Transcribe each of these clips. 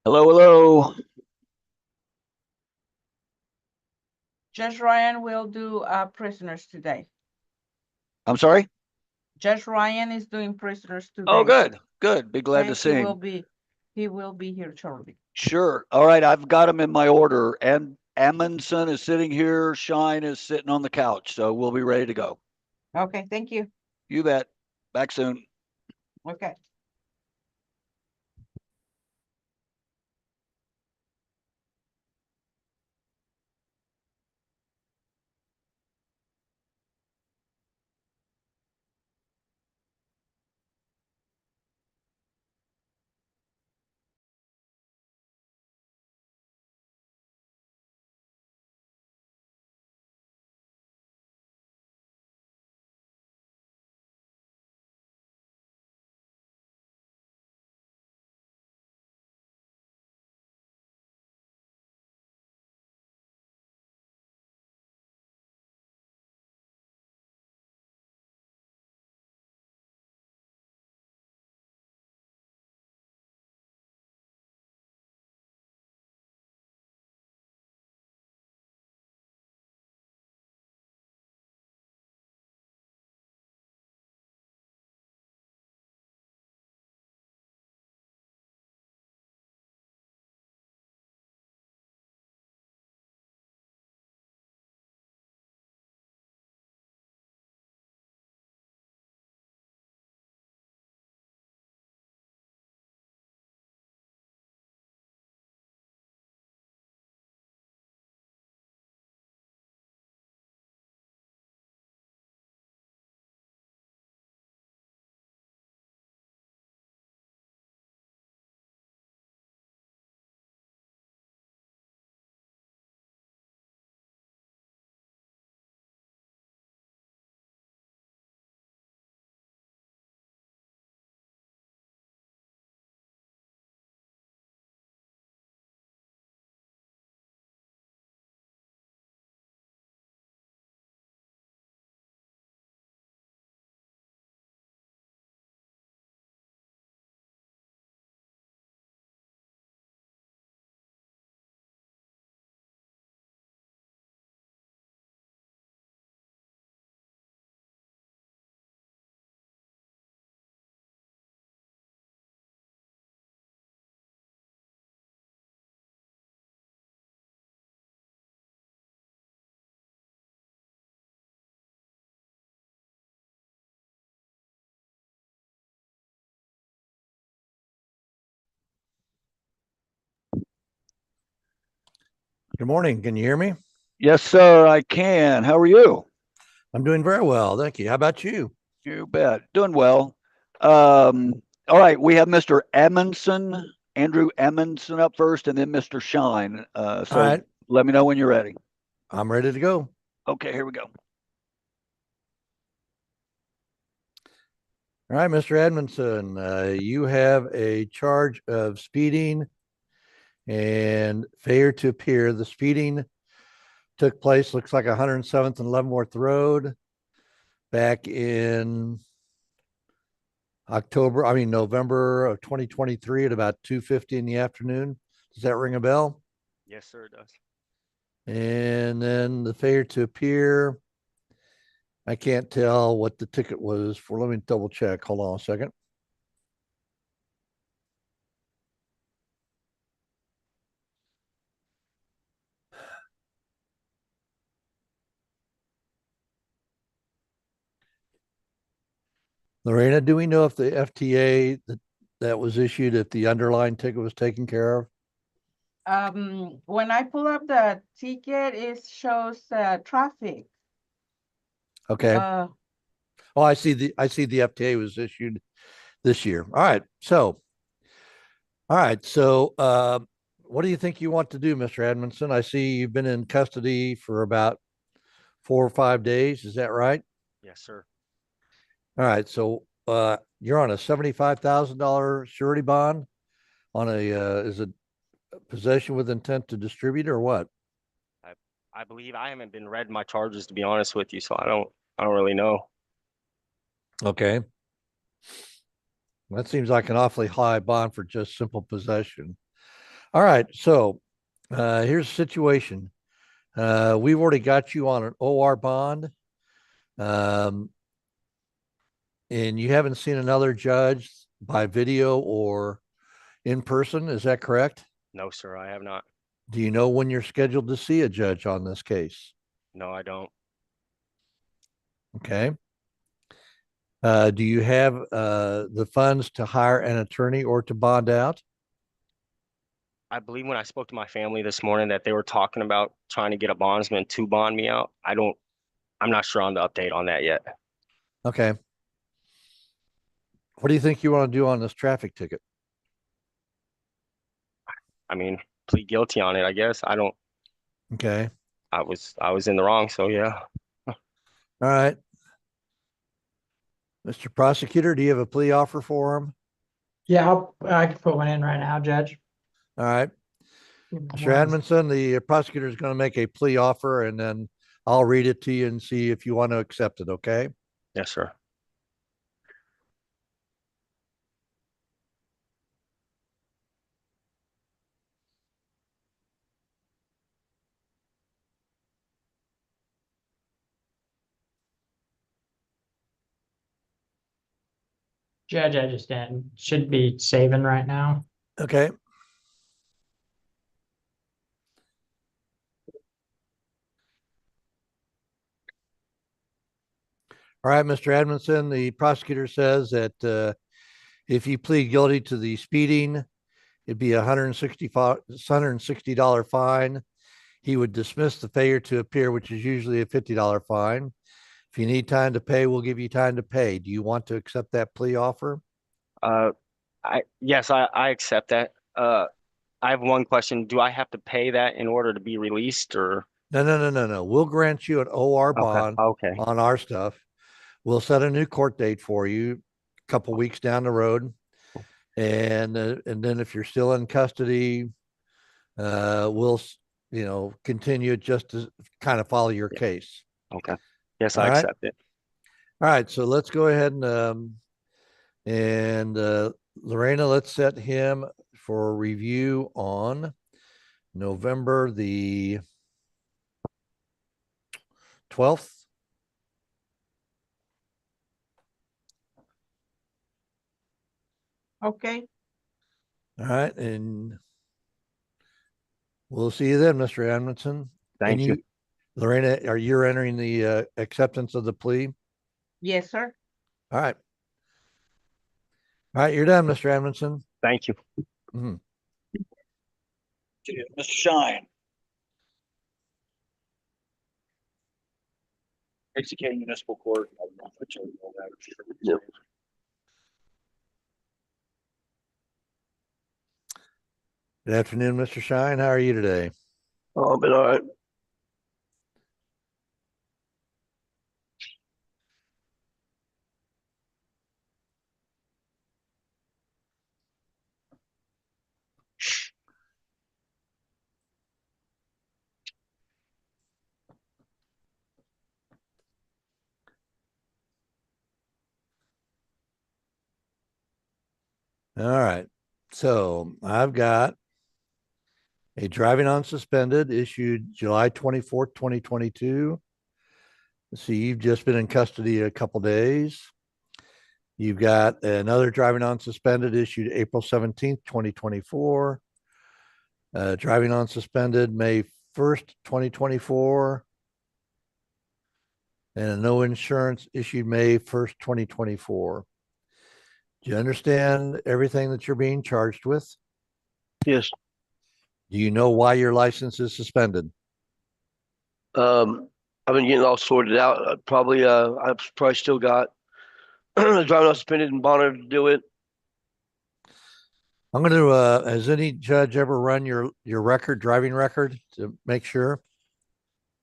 Hello, hello. Judge Ryan will do prisoners today. I'm sorry? Judge Ryan is doing prisoners Oh, today. good, good. Be glad to Okay, see him. he will be here shortly. Sure. All right, I've got him in my order. And Amundsen is sitting here. Shine is sitting on the couch. So we'll be ready to go. Okay, thank you. You bet. Back soon. Okay. Good morning. Can you hear me? Yes, sir, I can. How are you? I'm doing very well. Thank you. How about you? You bet. Doing well. Um, all right, we have Mr. Amundsen, Andrew Amundsen up first, and then Mr. Shine. All So right. let me know when you're ready. I'm ready to go. Okay, here we go. All right, Mr. Edmondson, you have a charge of speeding and failure to appear. The speeding took place, looks like 107th and Leavenworth Road back in November of 2023 at about 2:50 in the afternoon. Does that ring a bell? Yes, sir, it does. And then the failure to appear, I can't tell what the ticket was for. Let me double check. Hold on a second. Lorena, do we know if the FTA that was issued, if the underlying ticket was taken care of? When I pull up the ticket, it shows traffic. Okay. Oh, I see the FTA was issued this year. All right. So, what do you think you want to do, Mr. Edmondson? I see you've been in custody for about 4 or 5 days. Is that right? Yes, sir. All right. So, you're on a $75,000 surety bond on is it possession with intent to distribute or what? I I believe I haven't been read my charges to be honest with you, so I don't really know. Okay. That seems like an awfully high bond for just simple possession. All right. So here's the situation. We've already got you on an OR bond. Um, and you haven't seen another judge by video or in person. Is that correct? No, sir, I have not. Do you know when you're scheduled to see a judge on this case? No, I don't. Okay. Do you have the funds to hire an attorney or to bond out? I believe when I spoke to my family this morning that they were talking about trying to get a bondsman to bond me out. I'm not sure on the update on that yet. Okay. What do you think you want to do on this traffic ticket? I mean, plead guilty on it, I guess. Okay. I was in the wrong, so yeah. All right. Mr. Prosecutor, do you have a plea offer for him? Yeah, I can put one in right now, Judge. All right. Mr. Edmondson, the prosecutor is going to make a plea offer and then I'll read it to you and see if you want to accept it. Okay. Yes, sir. Judge, I just should be saving right now. Okay. All right, Mr. Edmondson, the prosecutor says that if you plead guilty to the speeding, it'd be $160 fine. He would dismiss the failure to appear, which is usually a $50 fine. If you need time to pay, we'll give you time to pay. Do you want to accept that plea offer? Yes, I accept that. I have one question. Do I have to pay that in order to be released or? No. We'll grant you an OR bond Okay. on our stuff. We'll set a new court date for you a couple weeks down the road. And then if you're still in custody, we'll, continue just to kind of follow your case. Okay. Yes, All I right. accept it. All right. So let's go ahead and Lorena, let's set him for review on November the 12th. Okay, All right. And we'll see you then, Mr. Edmondson. Thank you. Lorena, are you entering the acceptance of the plea? yes, sir. All right. All right. You're done, Mr. Edmondson. Thank you. Mhm. Mr. Shine. Executing municipal court. Yep. Good afternoon, Mr. Shine. How are you today? Oh, but all right. All right. So I've got a driving on suspended issued July 24th, 2022. Let's see, you've just been in custody a couple days. You've got another driving on suspended issued April 17th, 2024. Driving on suspended May 1st, 2024. And a no insurance issued May 1st, 2024. Do you understand everything that you're being charged with? Yes. Do you know why your license is suspended? I've been getting all sorted out. I've probably still got driving off suspended and bonded to do it. I'm going to, has any judge ever run your record, driving record to make sure?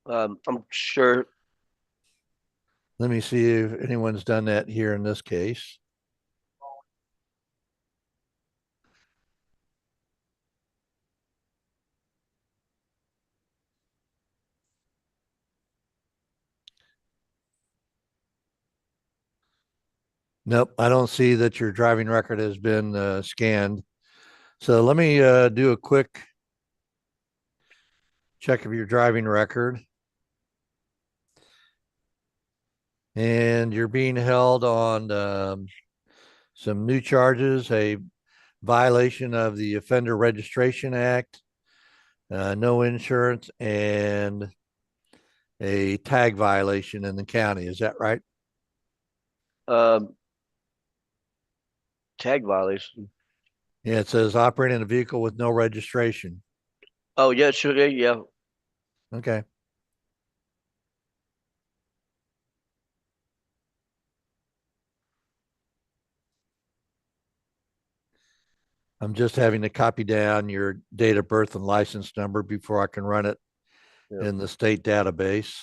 I'm sure. Let me see if anyone's done that here in this case. Nope, I don't see that your driving record has been scanned. So let me do a quick check of your driving record. And you're being held on some new charges, a violation of the Offender Registration Act, no insurance, and a tag violation in the county. Is that right? Tag violation. Yeah, it says operating a vehicle with no registration. Oh, yeah, sure, yeah. Okay. I'm just having to copy down your date of birth and license number before I can run it Yeah. in the state database.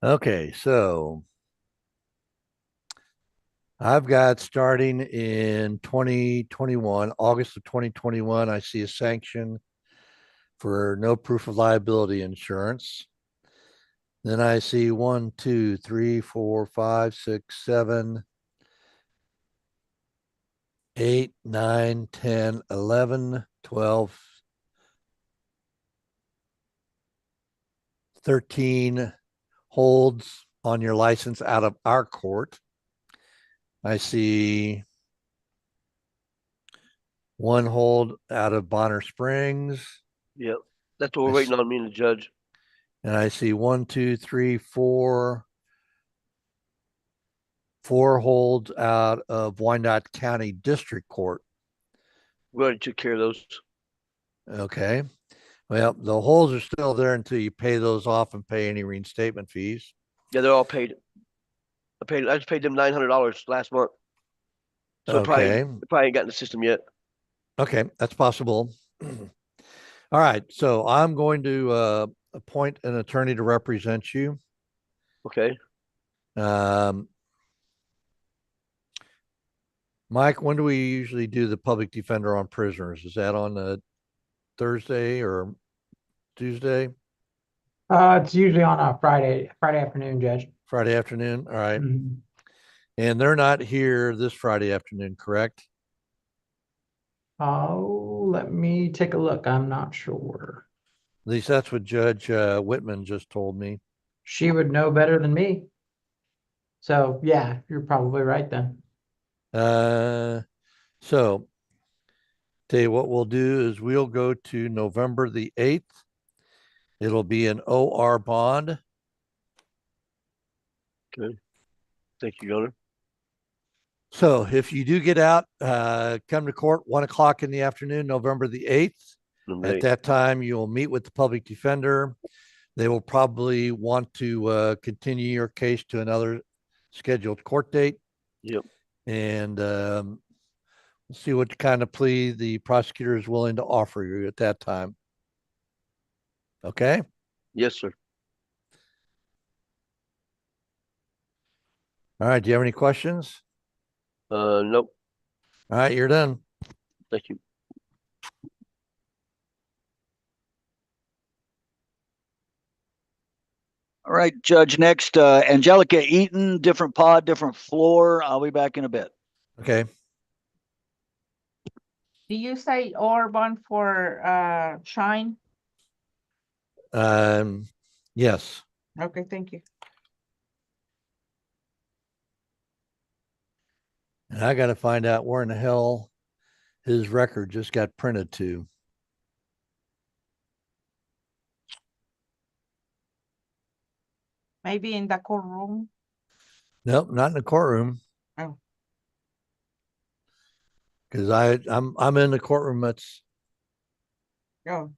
Okay, so I've got starting in 2021, August of 2021, I see a sanction for no proof of liability insurance. Then I see 1, 2, 3, 4, 5, 6, 7, 8, 9, 10, 11, 12, 13 holds on your license out of our court. I see one hold out of Bonner Springs, Yep. That's what we're waiting on, me and the judge. and I see 1, 2, 3, 4 holds out of Wyandotte County District Court. We already took care of those. Okay. Well, the holds are still there until you pay those off and pay any reinstatement fees. Yeah, they're all paid. I just paid them $900 last month. So Okay. it probably ain't got in the system yet. Okay, that's possible. All right, so I'm going to appoint an attorney to represent you. Okay. Mike, when do we usually do the public defender on prisoners? Is that on a Thursday or Tuesday? It's usually on a Friday afternoon, Judge. Friday afternoon? All right. Mhm. And they're not here this Friday afternoon, correct? Oh, let me take a look. I'm not sure. At least that's what Judge Whitman just told me. She would know better than me. So yeah, you're probably right then. So tell you what we'll do is we'll go to November the 8th. It'll be an OR bond. Okay. Thank you, Gunner. So if you do get out, come to court 1 o'clock in the afternoon, November the 8th. At that time, you'll meet with the public defender. They will probably want to continue your case to another scheduled court date. Yep. And see what kind of plea the prosecutor is willing to offer you at that time. Okay. Yes, sir. All right. Do you have any questions? Nope. All right. You're done. Thank you. All right, Judge, next, Angelica Eaton, different pod, different floor. I'll be back in a bit. Okay. Do you say or bond for Shine? Yes. Okay, thank you. And I got to find out where in the hell his record just got printed to. Maybe in the courtroom. Nope, not in the courtroom. Oh. Because I'm in the courtroom. That's Oh,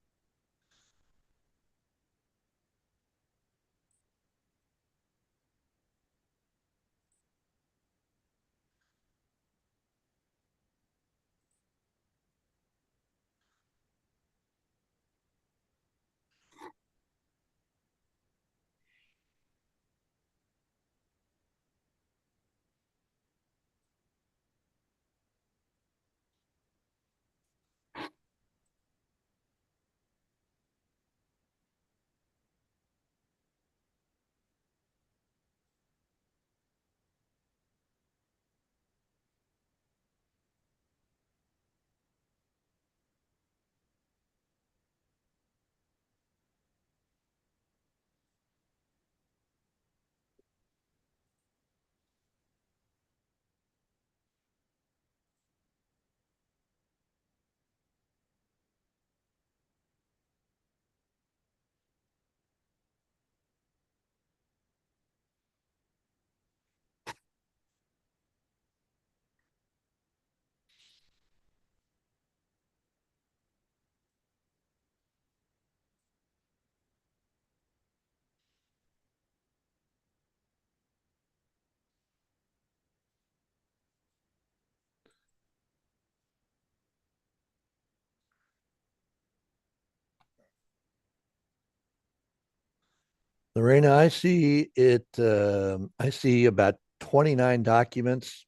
Lorena. I see it. I see about 29 documents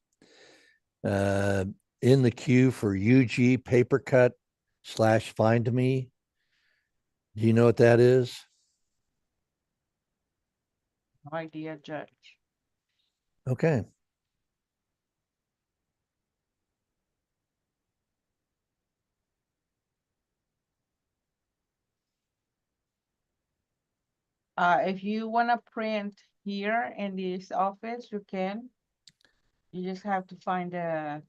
uh, in the queue for UG paper cut / find me. Do you know what that is? no idea, Judge. Okay. If you want to print here in this office, you can. You just have to find the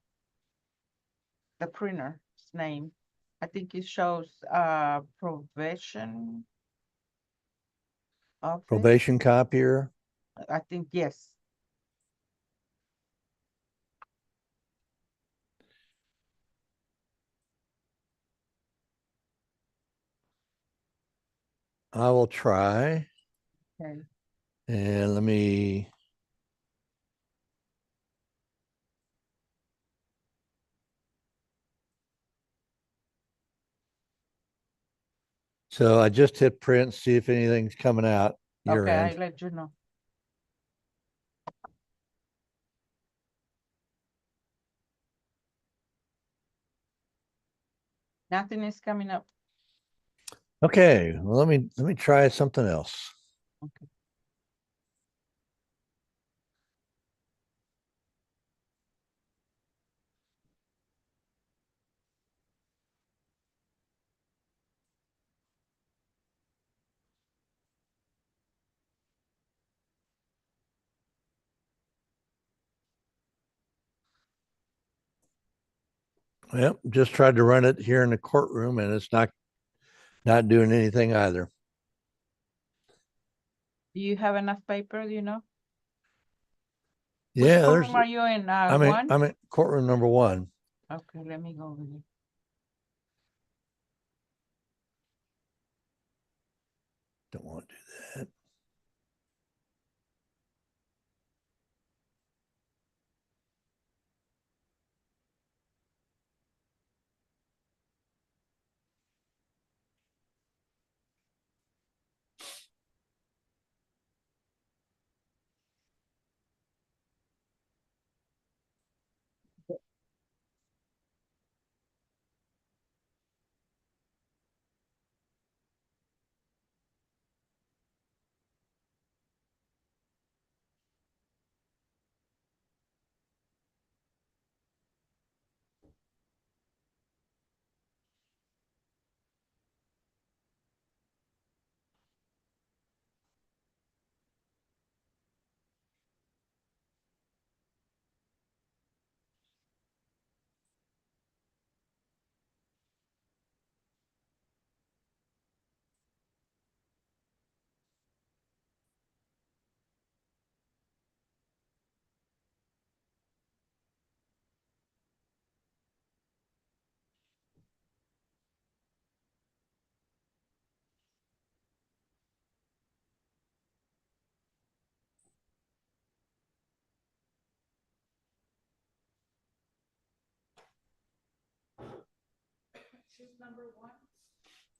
printer's name. I think it shows probation office. Probation copier. I think yes. I will try. Okay. And let me. So I just hit print, see if anything's coming out your Okay, end. I'll let you know. Nothing is coming up. Okay, well, let me try something else. Okay. Well, just tried to run it here in the courtroom and it's not doing anything either. Do you have enough paper, do you know? Which Yeah, courtroom are you in? One? I'm in courtroom number 1. Okay, let me go over here. Don't want to do that.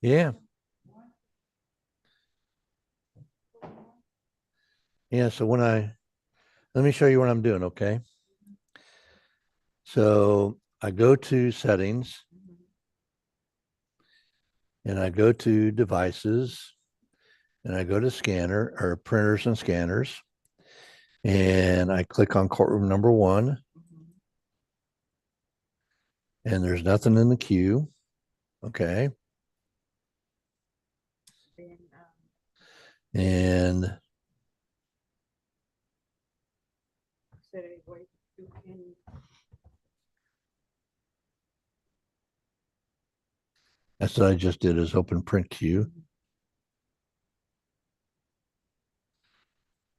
Yeah. Yeah, so let me show you what I'm doing, okay? So I go to settings and I go to devices and I go to scanner or printers and scanners and I click on courtroom number 1 and there's nothing in the queue. Okay. And that's what I just did is open print queue.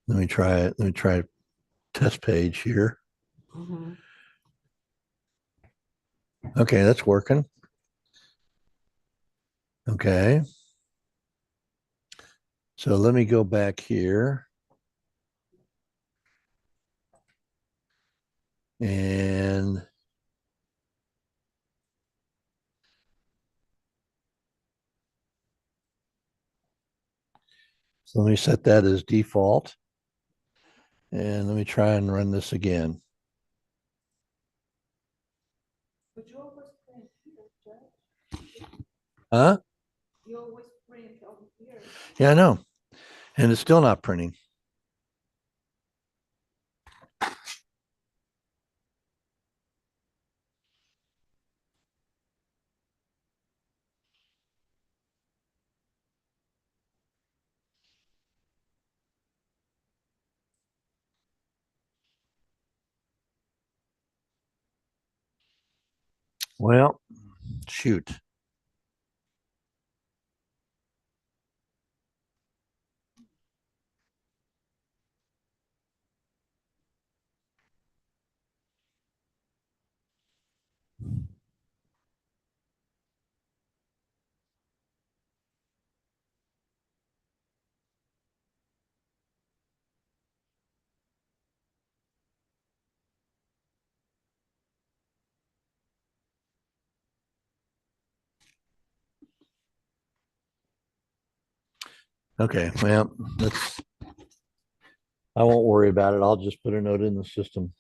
Let me try it. Let me try test page here. Okay, that's working. Okay. So let me go back here. And so let me set that as default. And let me try and run this again. Huh? Yeah, I know. And it's still not printing. Well, shoot. Okay, well, I won't worry about it. I'll just put a note in the system.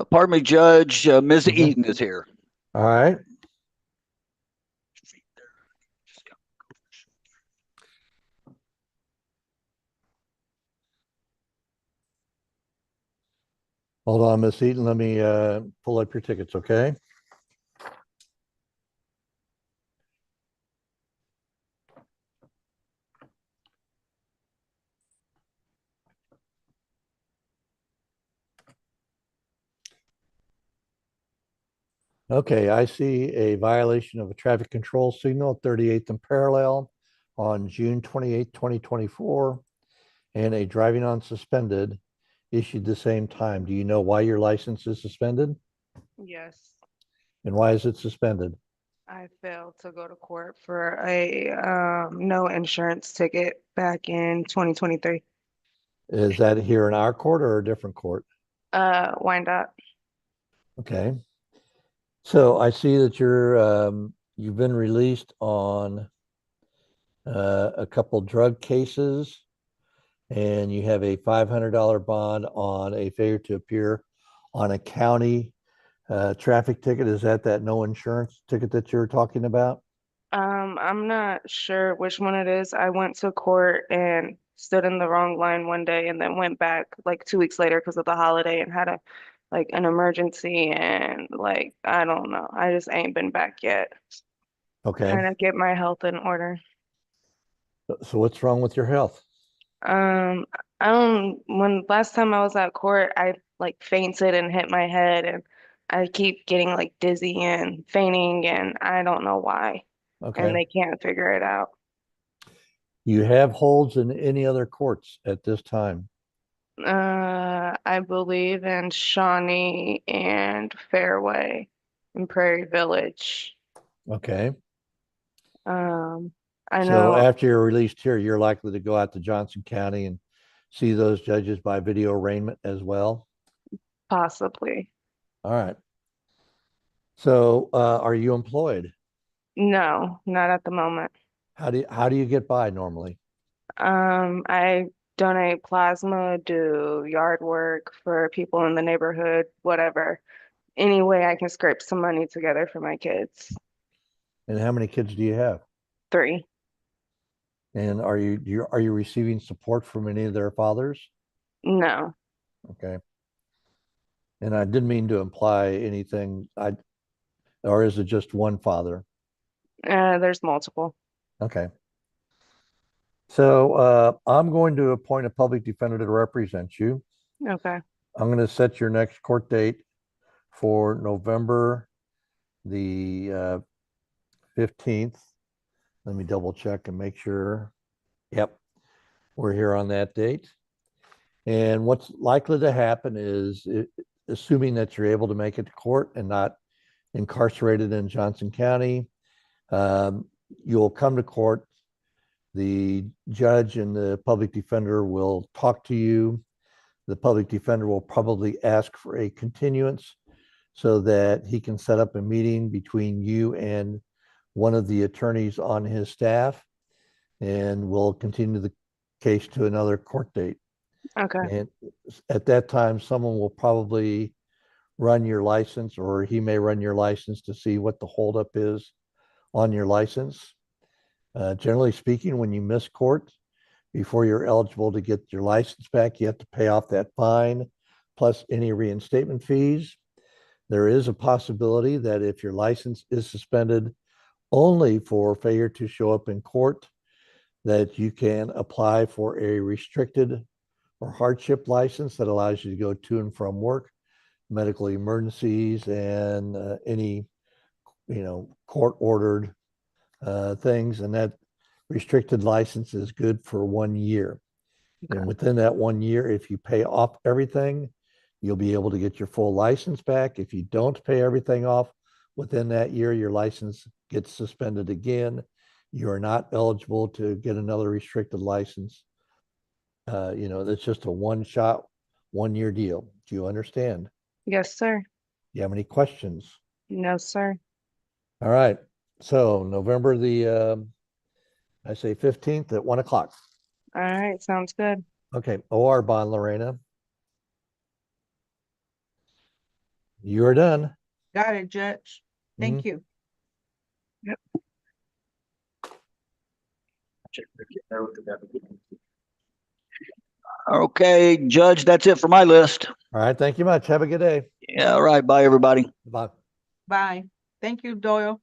Pardon me, Judge, Ms. Mhm. Eaton is here. All right. Hold on, Miss Eaton. Let me pull up your tickets, okay? Okay, I see a violation of a traffic control signal, 38th and parallel on June 28th, 2024, and a driving on suspended issued the same time. Do you know why your license is suspended? Yes, And why is it suspended? I failed to go to court for a no insurance ticket back in 2023. Is that here in our court or a different court? Wind up. Okay. So I see that you've been released on a couple drug cases, and you have a $500 bond on a failure to appear on a county traffic ticket. Is that no insurance ticket that you're talking about? I'm not sure which one it is. I went to court and stood in the wrong line one day and then went back like 2 weeks later because of the holiday and had an emergency and like I don't know. I just ain't been back yet. Okay. Trying to get my health in order. So what's wrong with your health? Um, I don't, when last time I was at court, I like fainted and hit my head and I keep getting like dizzy and fainting and I don't know why. And Okay. they can't figure it out. You have holds in any other courts at this time? I believe in Shawnee and Fairway and Prairie Village. Okay. Um, I So know after you're released here, you're likely to go out to Johnson County and see those judges by video arraignment as well? possibly. All right. So are you employed? No, not at the moment. How do you get by normally? I donate plasma, do yard work for people in the neighborhood, whatever. Any way I can scrape some money together for my kids. And how many kids do you have? 3. And are you receiving support from any of their fathers? No. Okay. And I didn't mean to imply anything. Or is it just one father? There's multiple. Okay. So I'm going to appoint a public defender to represent you. Okay. I'm going to set your next court date for November the 15th. Let me double check and make sure. Yep, we're here on that date. And what's likely to happen is, assuming that you're able to make it to court and not incarcerated in Johnson County, you'll come to court. The judge and the public defender will talk to you. The public defender will probably ask for a continuance so that he can set up a meeting between you and one of the attorneys on his staff, and we'll continue the case to another court date. Okay. And at that time, someone will probably run your license, or he may run your license to see what the holdup is on your license. Generally speaking, when you miss court, before you're eligible to get your license back, you have to pay off that fine plus any reinstatement fees. There is a possibility that if your license is suspended only for failure to show up in court, that you can apply for a restricted or hardship license that allows you to go to and from work, medical emergencies, and any court ordered things. And that restricted license is good for 1 year. Okay. And within that 1 year, if you pay off everything, you'll be able to get your full license back. If you don't pay everything off within that year, your license gets suspended again. You are not eligible to get another restricted license. That's just a one-shot, 1 year deal. Do you understand? Yes, sir. Do you have any questions? No, sir. All right. So November I say 15th at 1 o'clock. All right. Sounds good. Okay. OR bond, Lorena. You're done. Got it, Judge. Thank you. Okay, Judge, that's it for my list. All right. Thank you much. Have a good day. Yeah, all right. Bye, everybody. Bye. Bye. Thank you, Doyle.